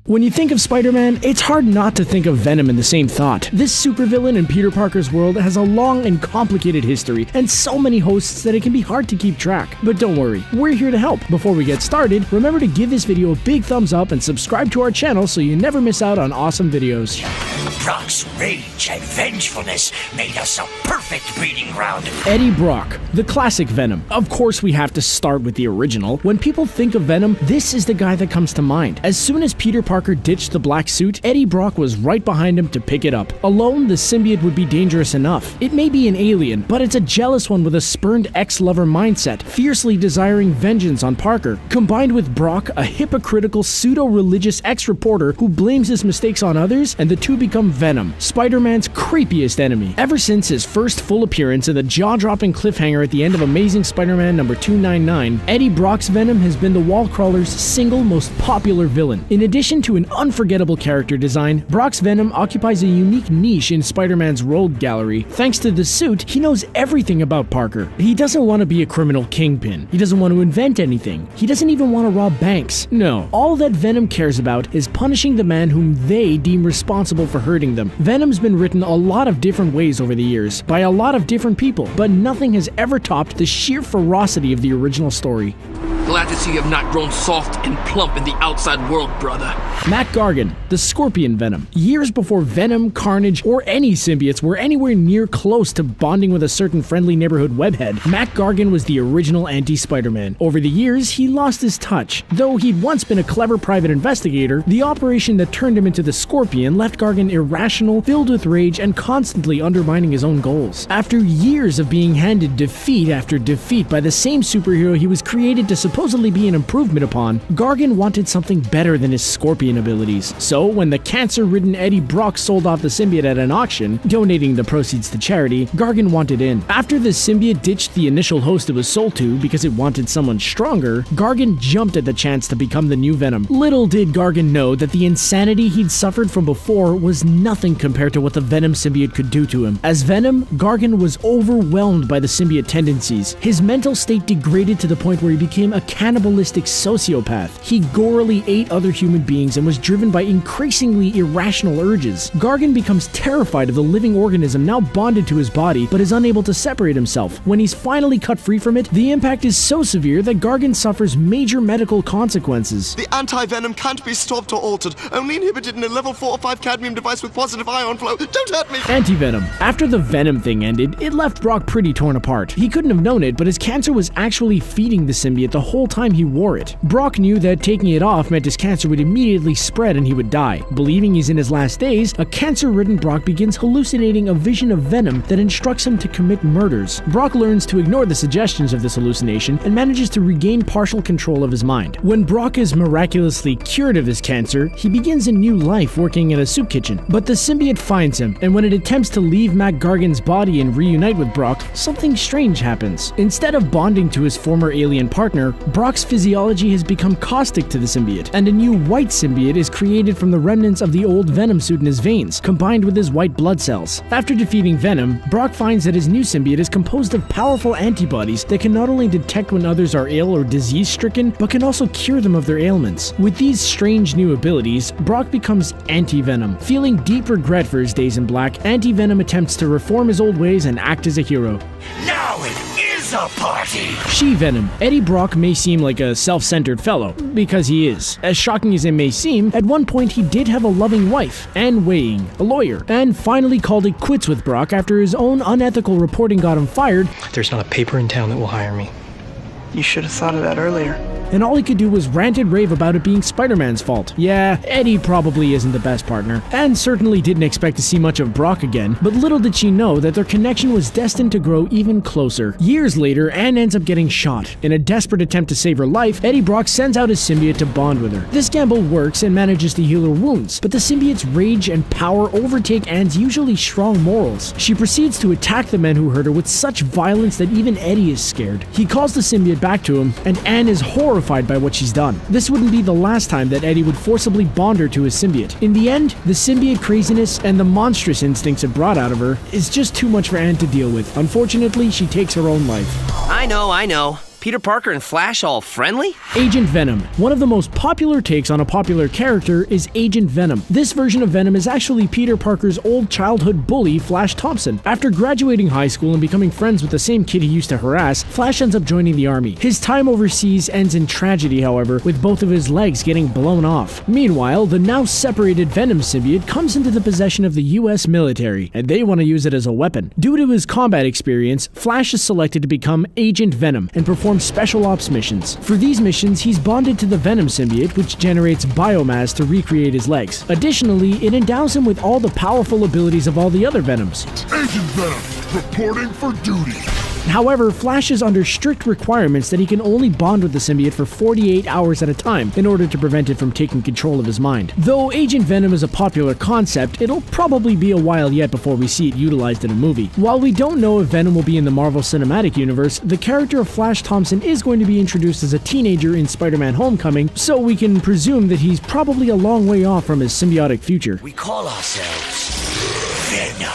When you think of Spider-Man, it's hard not to think of Venom in the same thought. This supervillain in Peter Parker's world has a long and complicated history, and so many hosts that it can be hard to keep track. But don't worry, we're here to help. Before we get started, remember to give this video a big thumbs up and subscribe to our channel so you never miss out on awesome videos. Brock's rage and vengefulness made us a perfect breeding ground. Eddie Brock, the classic Venom. Of course we have to start with the original. When people think of Venom, this is the guy that comes to mind. As soon as Peter Parker ditched the black suit, Eddie Brock was right behind him to pick it up. Alone, the symbiote would be dangerous enough. It may be an alien, but it's a jealous one with a spurned ex-lover mindset, fiercely desiring vengeance on Parker. Combined with Brock, a hypocritical, pseudo-religious ex-reporter who blames his mistakes on others, and the two become Venom, Spider-Man's creepiest enemy. Ever since his first full appearance in the jaw-dropping cliffhanger at the end of Amazing Spider-Man number 299, Eddie Brock's Venom has been the wall crawler's single most popular villain. In addition to an unforgettable character design, Brock's Venom occupies a unique niche in Spider-Man's rogue gallery. Thanks to the suit, he knows everything about Parker. He doesn't want to be a criminal kingpin. He doesn't want to invent anything. He doesn't even want to rob banks. No, all that Venom cares about is punishing the man whom they deem responsible for hurting them. Venom's been written a lot of different ways over the years, by a lot of different people, but nothing has ever topped the sheer ferocity of the original story. Glad to see you have not grown soft and plump in the outside world, brother. Matt Gargan, the Scorpion Venom. Years before Venom, Carnage, or any symbiotes were anywhere near close to bonding with a certain friendly neighborhood webhead, Matt Gargan was the original anti-Spider-Man. Over the years, he lost his touch. Though he'd once been a clever private investigator, the operation that turned him into the Scorpion left Gargan irrational, filled with rage, and constantly undermining his own goals. After years of being handed defeat after defeat by the same superhero he was created to supposedly be an improvement upon, Gargan wanted something better than his Scorpion abilities. So when the cancer-ridden Eddie Brock sold off the symbiote at an auction, donating the proceeds to charity, Gargan wanted in. After the symbiote ditched the initial host it was sold to because it wanted someone stronger, Gargan jumped at the chance to become the new Venom. Little did Gargan know that the insanity he'd suffered from before was nothing compared to what the Venom symbiote could do to him. As Venom, Gargan was overwhelmed by the symbiote tendencies. His mental state degraded to the point where he became a cannibalistic sociopath. He gorily ate other human beings and was driven by increasingly irrational urges. Gargan becomes terrified of the living organism now bonded to his body, but is unable to separate himself. When he's finally cut free from it, the impact is so severe that Gargan suffers major medical consequences. The anti-venom can't be stopped or altered, only inhibited in a level 4 or 5 cadmium device with positive ion flow. Don't hurt me! Anti-Venom. After the Venom thing ended, it left Brock pretty torn apart. He couldn't have known it, but his cancer was actually feeding the symbiote the whole time he wore it. Brock knew that taking it off meant his cancer would immediately spread and he would die. Believing he's in his last days, a cancer-ridden Brock begins hallucinating a vision of Venom that instructs him to commit murders. Brock learns to ignore the suggestions of this hallucination and manages to regain partial control of his mind. When Brock is miraculously cured of his cancer, he begins a new life working at a soup kitchen. But the symbiote finds him, and when it attempts to leave Matt Gargan's body and reunite with Brock, something strange happens. Instead of bonding to his former alien partner, Brock's physiology has become caustic to the symbiote, and a new white symbiote is created from the remnants of the old Venom suit in his veins, combined with his white blood cells. After defeating Venom, Brock finds that his new symbiote is composed of powerful antibodies that can not only detect when others are ill or disease-stricken, but can also cure them of their ailments. With these strange new abilities, Brock becomes Anti-Venom. Feeling deep regret for his days in black, Anti-Venom attempts to reform his old ways and act as a hero. Now it is a party! She-Venom. Eddie Brock may seem like a self-centered fellow, because he is. As shocking as it may seem, at one point he did have a loving wife, Anne Weying, a lawyer, and finally called it quits with Brock after his own unethical reporting got him fired. There's not a paper in town that will hire me. You should have thought of that earlier. And all he could do was rant and rave about it being Spider-Man's fault. Yeah, Eddie probably isn't the best partner, and certainly didn't expect to see much of Brock again, but little did she know that their connection was destined to grow even closer. Years later, Anne ends up getting shot. In a desperate attempt to save her life, Eddie Brock sends out his symbiote to bond with her. This gamble works and manages to heal her wounds, but the symbiote's rage and power overtake Anne's usually strong morals. She proceeds to attack the men who hurt her with such violence that even Eddie is scared. He calls the symbiote back to him, and Anne is horrified by what she's done. This wouldn't be the last time that Eddie would forcibly bond her to his symbiote. In the end, the symbiote craziness and the monstrous instincts it brought out of her is just too much for Anne to deal with. Unfortunately, she takes her own life. I know. Peter Parker and Flash all friendly? Agent Venom. One of the most popular takes on a popular character is Agent Venom. This version of Venom is actually Peter Parker's old childhood bully, Flash Thompson. After graduating high school and becoming friends with the same kid he used to harass, Flash ends up joining the army. His time overseas ends in tragedy, however, with both of his legs getting blown off. Meanwhile, the now separated Venom symbiote comes into the possession of the US military, and they want to use it as a weapon. Due to his combat experience, Flash is selected to become Agent Venom and perform special ops missions. For these missions, he's bonded to the Venom symbiote, which generates biomass to recreate his legs. Additionally, it endows him with all the powerful abilities of all the other Venoms. Agent Venom, reporting for duty. However, Flash is under strict requirements that he can only bond with the symbiote for 48 hours at a time in order to prevent it from taking control of his mind. Though Agent Venom is a popular concept, it'll probably be a while yet before we see it utilized in a movie. While we don't know if Venom will be in the Marvel Cinematic Universe, the character of Flash Thompson is going to be introduced as a teenager in Spider-Man Homecoming, so we can presume that he's probably a long way off from his symbiotic future. We call ourselves Venom.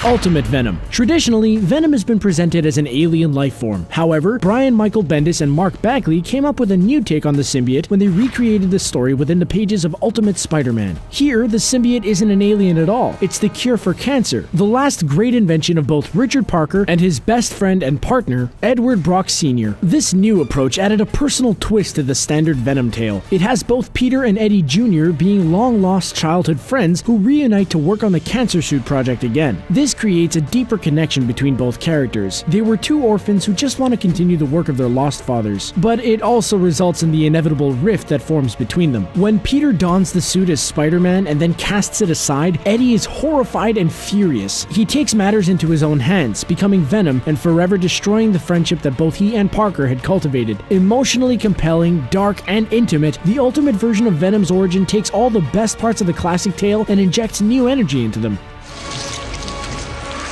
Ultimate Venom. Traditionally, Venom has been presented as an alien life form. However, Brian Michael Bendis and Mark Bagley came up with a new take on the symbiote when they recreated the story within the pages of Ultimate Spider-Man. Here, the symbiote isn't an alien at all. It's the cure for cancer, the last great invention of both Richard Parker and his best friend and partner, Edward Brock Sr. This new approach added a personal twist to the standard Venom tale. It has both Peter and Eddie Jr. being long-lost childhood friends who reunite to work on the cancer suit project again. This creates a deeper connection between both characters. They were two orphans who just want to continue the work of their lost fathers, but it also results in the inevitable rift that forms between them. When Peter dons the suit as Spider-Man and then casts it aside, Eddie is horrified and furious. He takes matters into his own hands, becoming Venom and forever destroying the friendship that both he and Parker had cultivated. Emotionally compelling, dark, and intimate, the ultimate version of Venom's origin takes all the best parts of the classic tale and injects new energy into them.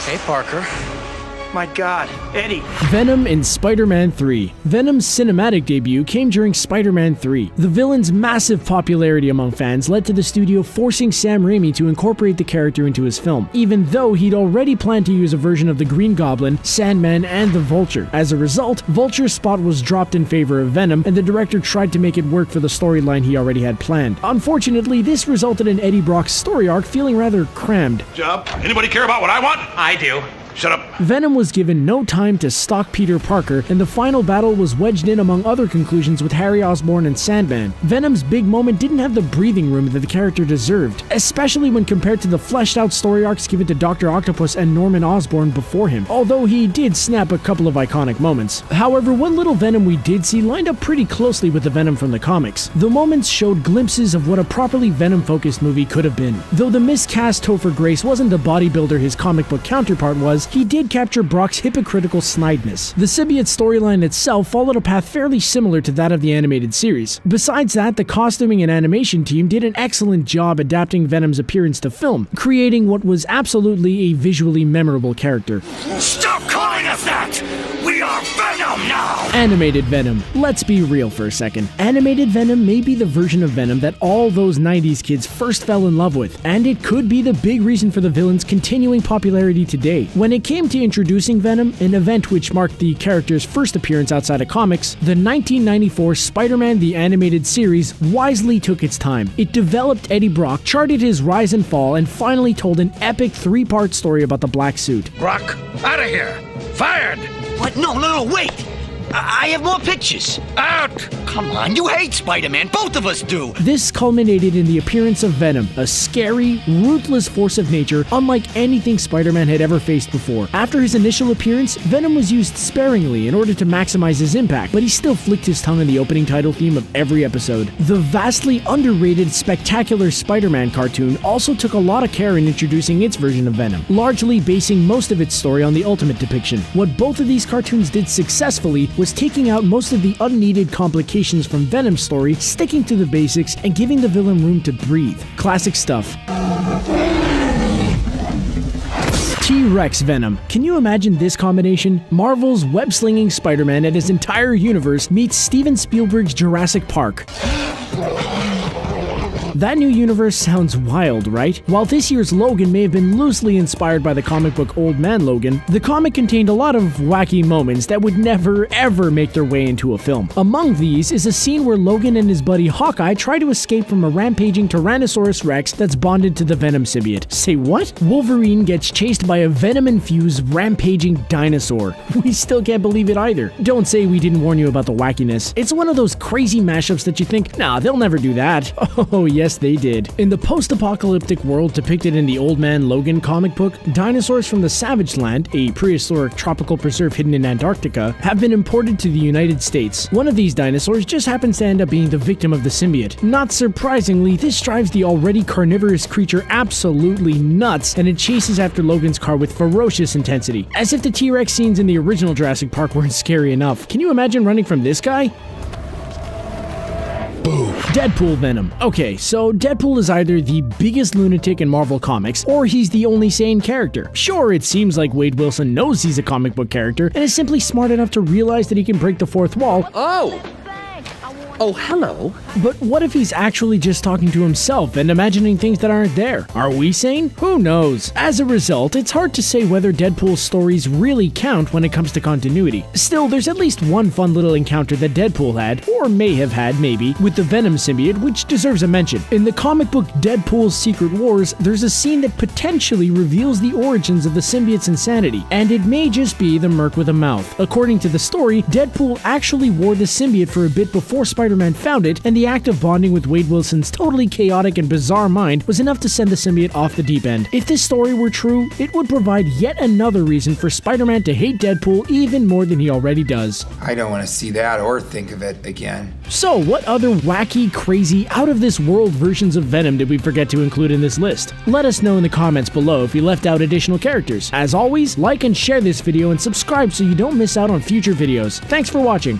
Hey, Parker. My God, Eddie. Venom in Spider-Man 3. Venom's cinematic debut came during Spider-Man 3. The villain's massive popularity among fans led to the studio forcing Sam Raimi to incorporate the character into his film, even though he'd already planned to use a version of the Green Goblin, Sandman, and the Vulture. As a result, Vulture's spot was dropped in favor of Venom, and the director tried to make it work for the storyline he already had planned. Unfortunately, this resulted in Eddie Brock's story arc feeling rather crammed. Job. Anybody care about what I want? I do. Shut up. Venom was given no time to stalk Peter Parker, and the final battle was wedged in among other conclusions with Harry Osborn and Sandman. Venom's big moment didn't have the breathing room that the character deserved, especially when compared to the fleshed-out story arcs given to Dr. Octopus and Norman Osborn before him, although he did snap a couple of iconic moments. However, what little Venom we did see lined up pretty closely with the Venom from the comics. The moments showed glimpses of what a properly Venom-focused movie could have been. Though the miscast Topher Grace wasn't the bodybuilder his comic book counterpart was, he did capture Brock's hypocritical snideness. The symbiote storyline itself followed a path fairly similar to that of the animated series. Besides that, the costuming and animation team did an excellent job adapting Venom's appearance to film, creating what was absolutely a visually memorable character. Stop calling us that! We are Venom now! Animated Venom. Let's be real for a second. Animated Venom may be the version of Venom that all those 90s kids first fell in love with, and it could be the big reason for the villain's continuing popularity today. When it came to introducing Venom, an event which marked the character's first appearance outside of comics, the 1994 Spider-Man the Animated Series wisely took its time. It developed Eddie Brock, charted his rise and fall, and finally told an epic 3-part story about the Black Suit. Brock, out of here! Fired! What? No, wait! I have more pictures. Out! Come on, you hate Spider-Man. Both of us do. This culminated in the appearance of Venom, a scary, ruthless force of nature unlike anything Spider-Man had ever faced before. After his initial appearance, Venom was used sparingly in order to maximize his impact, but he still flicked his tongue in the opening title theme of every episode. The vastly underrated Spectacular Spider-Man cartoon also took a lot of care in introducing its version of Venom, largely basing most of its story on the Ultimate depiction. What both of these cartoons did successfully was taking out most of the unneeded complications from Venom's story, sticking to the basics, and giving the villain room to breathe. Classic stuff. T-Rex Venom. Can you imagine this combination? Marvel's web-slinging Spider-Man and his entire universe meets Steven Spielberg's Jurassic Park. That new universe sounds wild, right? While this year's Logan may have been loosely inspired by the comic book Old Man Logan, the comic contained a lot of wacky moments that would never ever make their way into a film. Among these is a scene where Logan and his buddy Hawkeye try to escape from a rampaging Tyrannosaurus Rex that's bonded to the Venom symbiote. Say what? Wolverine gets chased by a venom-infused rampaging dinosaur. We still can't believe it either. Don't say we didn't warn you about the wackiness. It's one of those crazy mashups that you think, nah, they'll never do that. Oh yes, they did. In the post-apocalyptic world depicted in the Old Man Logan comic book, dinosaurs from the Savage Land, a prehistoric tropical preserve hidden in Antarctica, have been imported to the United States. One of these dinosaurs just happens to end up being the victim of the symbiote. Not surprisingly, this drives the already carnivorous creature absolutely nuts, and it chases after Logan's car with ferocious intensity. As if the T-Rex scenes in the original Jurassic Park weren't scary enough. Can you imagine running from this guy? Deadpool Venom. Okay, so Deadpool is either the biggest lunatic in Marvel Comics, or he's the only sane character. Sure, it seems like Wade Wilson knows he's a comic book character, and is simply smart enough to realize that he can break the fourth wall. Oh, hello. But what if he's actually just talking to himself and imagining things that aren't there? Are we sane? Who knows? As a result, it's hard to say whether Deadpool's stories really count when it comes to continuity. Still, there's at least one fun little encounter that Deadpool had, or may have had maybe, with the Venom symbiote, which deserves a mention. In the comic book Deadpool's Secret Wars, there's a scene that potentially reveals the origins of the symbiote's insanity, and it may just be the merc with a mouth. According to the story, Deadpool actually wore the symbiote for a bit before Spider-Man found it, and the act of bonding with Wade Wilson's totally chaotic and bizarre mind was enough to send the symbiote off the deep end. If this story were true, it would provide yet another reason for Spider-Man to hate Deadpool even more than he already does. I don't want to see that or think of it again. So, what other wacky, crazy, out-of-this-world versions of Venom did we forget to include in this list? Let us know in the comments below if we left out additional characters. As always, like and share this video and subscribe so you don't miss out on future videos. Thanks for watching.